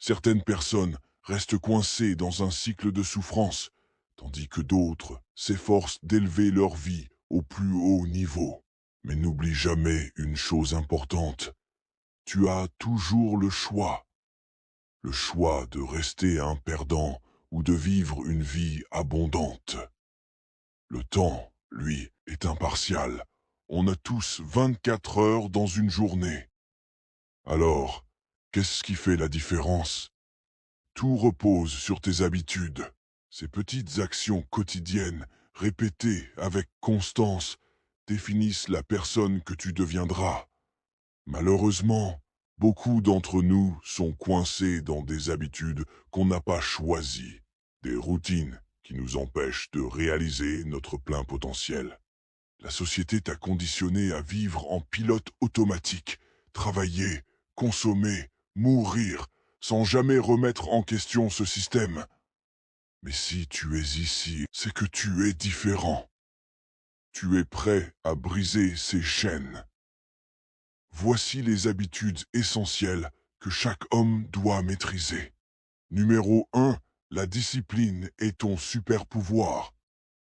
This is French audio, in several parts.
Certaines personnes restent coincées dans un cycle de souffrance, tandis que d'autres s'efforcent d'élever leur vie au plus haut niveau. Mais n'oublie jamais une chose importante. Tu as toujours le choix de rester un perdant ou de vivre une vie abondante. Le temps, lui, est impartial. On a tous 24 heures dans une journée. Alors, qu'est-ce qui fait la différence? Tout repose sur tes habitudes. Ces petites actions quotidiennes, répétées avec constance, définissent la personne que tu deviendras. Malheureusement, beaucoup d'entre nous sont coincés dans des habitudes qu'on n'a pas choisies, des routines qui nous empêchent de réaliser notre plein potentiel. La société t'a conditionné à vivre en pilote automatique, travailler, consommer, mourir, sans jamais remettre en question ce système. Mais si tu es ici, c'est que tu es différent. Tu es prêt à briser ces chaînes. Voici les habitudes essentielles que chaque homme doit maîtriser. Numéro 1, la discipline est ton super pouvoir.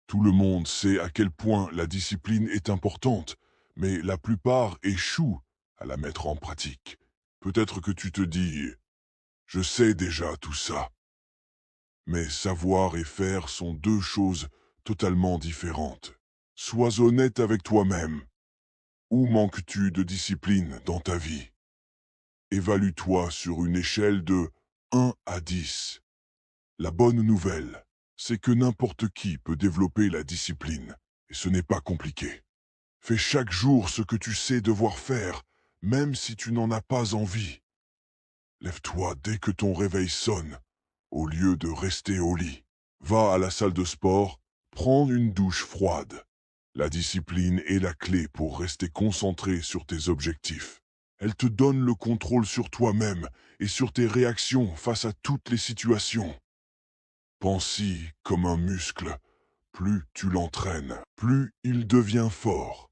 Tout le monde sait à quel point la discipline est importante, mais la plupart échouent à la mettre en pratique. Peut-être que tu te dis « Je sais déjà tout ça ». Mais savoir et faire sont deux choses totalement différentes. Sois honnête avec toi-même. Où manques-tu de discipline dans ta vie? Évalue-toi sur une échelle de 1 à 10. La bonne nouvelle, c'est que n'importe qui peut développer la discipline, et ce n'est pas compliqué. Fais chaque jour ce que tu sais devoir faire, même si tu n'en as pas envie. Lève-toi dès que ton réveil sonne, au lieu de rester au lit. Va à la salle de sport, prends une douche froide. La discipline est la clé pour rester concentré sur tes objectifs. Elle te donne le contrôle sur toi-même et sur tes réactions face à toutes les situations. Pense-y comme un muscle. Plus tu l'entraînes, plus il devient fort.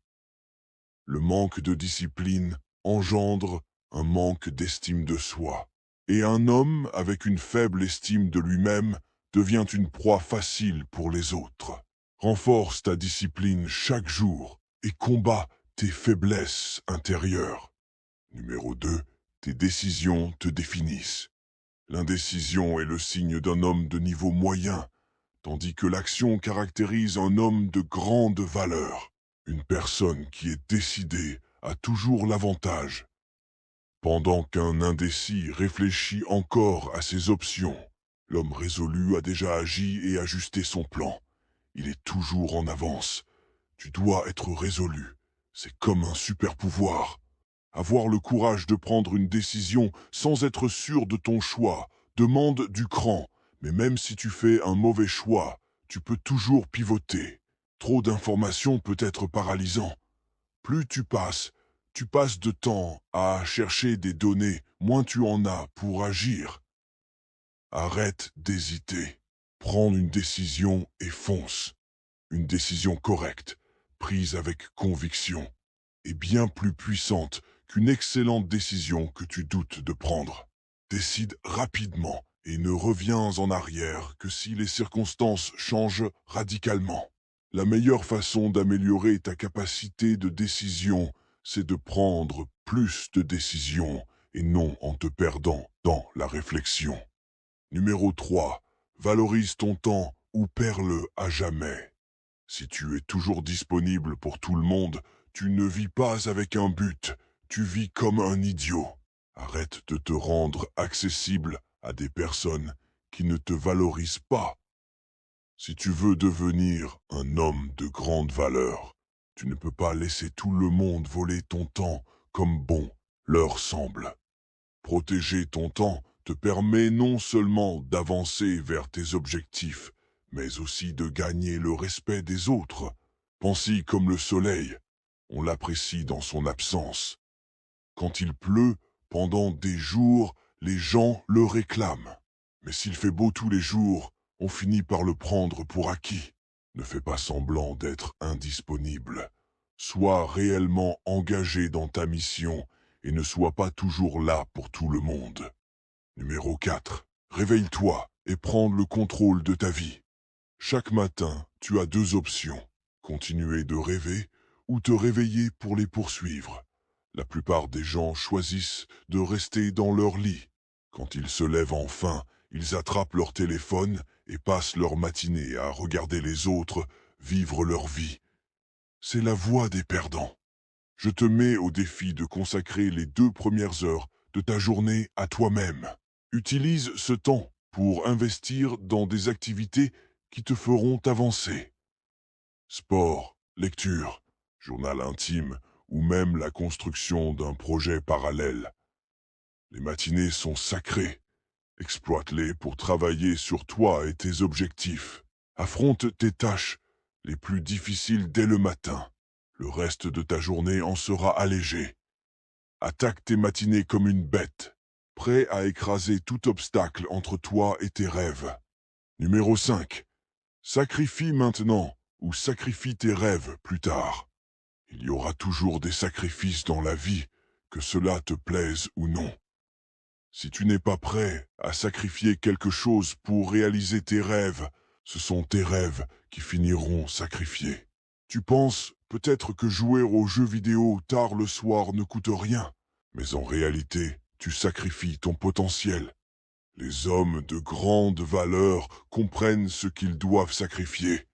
Le manque de discipline engendre un manque d'estime de soi. Et un homme avec une faible estime de lui-même devient une proie facile pour les autres. Renforce ta discipline chaque jour et combat tes faiblesses intérieures. Numéro 2, tes décisions te définissent. L'indécision est le signe d'un homme de niveau moyen, tandis que l'action caractérise un homme de grande valeur. Une personne qui est décidée a toujours l'avantage. Pendant qu'un indécis réfléchit encore à ses options, l'homme résolu a déjà agi et ajusté son plan. Il est toujours en avance. Tu dois être résolu. C'est comme un super pouvoir. Avoir le courage de prendre une décision sans être sûr de ton choix demande du cran. Mais même si tu fais un mauvais choix, tu peux toujours pivoter. Trop d'informations peut être paralysant. Plus tu passes de temps à chercher des données, moins tu en as pour agir. Arrête d'hésiter. Prends une décision et fonce. Une décision correcte, prise avec conviction, est bien plus puissante qu'une excellente décision que tu doutes de prendre. Décide rapidement et ne reviens en arrière que si les circonstances changent radicalement. La meilleure façon d'améliorer ta capacité de décision, c'est de prendre plus de décisions et non en te perdant dans la réflexion. Numéro 3. Valorise ton temps ou perds-le à jamais. Si tu es toujours disponible pour tout le monde, tu ne vis pas avec un but, tu vis comme un idiot. Arrête de te rendre accessible à des personnes qui ne te valorisent pas. Si tu veux devenir un homme de grande valeur, tu ne peux pas laisser tout le monde voler ton temps comme bon leur semble. Protéger ton temps te permet non seulement d'avancer vers tes objectifs, mais aussi de gagner le respect des autres. Pense-y comme le soleil, on l'apprécie dans son absence. Quand il pleut, pendant des jours, les gens le réclament. Mais s'il fait beau tous les jours, on finit par le prendre pour acquis. Ne fais pas semblant d'être indisponible. Sois réellement engagé dans ta mission et ne sois pas toujours là pour tout le monde. Numéro 4. Réveille-toi et prends le contrôle de ta vie. Chaque matin, tu as deux options. Continuer de rêver ou te réveiller pour les poursuivre. La plupart des gens choisissent de rester dans leur lit. Quand ils se lèvent enfin, ils attrapent leur téléphone et passent leur matinée à regarder les autres vivre leur vie. C'est la voie des perdants. Je te mets au défi de consacrer les 2 premières heures de ta journée à toi-même. Utilise ce temps pour investir dans des activités qui te feront avancer. Sport, lecture, journal intime ou même la construction d'un projet parallèle. Les matinées sont sacrées. Exploite-les pour travailler sur toi et tes objectifs. Affronte tes tâches les plus difficiles dès le matin. Le reste de ta journée en sera allégé. Attaque tes matinées comme une bête, prêt à écraser tout obstacle entre toi et tes rêves. Numéro 5. Sacrifie maintenant ou sacrifie tes rêves plus tard. Il y aura toujours des sacrifices dans la vie, que cela te plaise ou non. Si tu n'es pas prêt à sacrifier quelque chose pour réaliser tes rêves, ce sont tes rêves qui finiront sacrifiés. Tu penses peut-être que jouer aux jeux vidéo tard le soir ne coûte rien, mais en réalité, tu sacrifies ton potentiel. Les hommes de grande valeur comprennent ce qu'ils doivent sacrifier.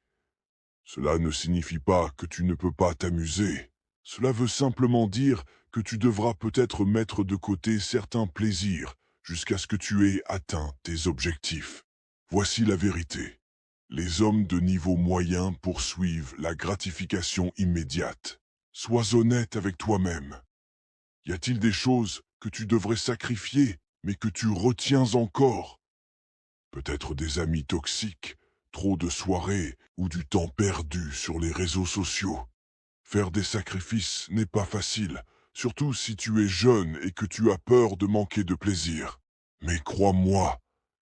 Cela ne signifie pas que tu ne peux pas t'amuser. Cela veut simplement dire que tu devras peut-être mettre de côté certains plaisirs jusqu'à ce que tu aies atteint tes objectifs. Voici la vérité. Les hommes de niveau moyen poursuivent la gratification immédiate. Sois honnête avec toi-même. Y a-t-il des choses que tu devrais sacrifier, mais que tu retiens encore? Peut-être des amis toxiques, trop de soirées ou du temps perdu sur les réseaux sociaux. Faire des sacrifices n'est pas facile, surtout si tu es jeune et que tu as peur de manquer de plaisir. Mais crois-moi,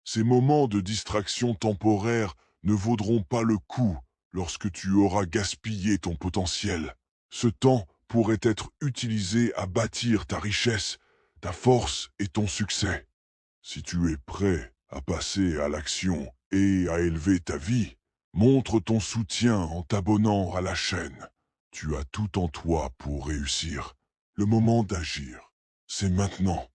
ces moments de distraction temporaire ne vaudront pas le coup lorsque tu auras gaspillé ton potentiel. Ce temps pourrait être utilisé à bâtir ta richesse, ta force et ton succès. Si tu es prêt à passer à l'action et à élever ta vie, montre ton soutien en t'abonnant à la chaîne. Tu as tout en toi pour réussir. Le moment d'agir, c'est maintenant.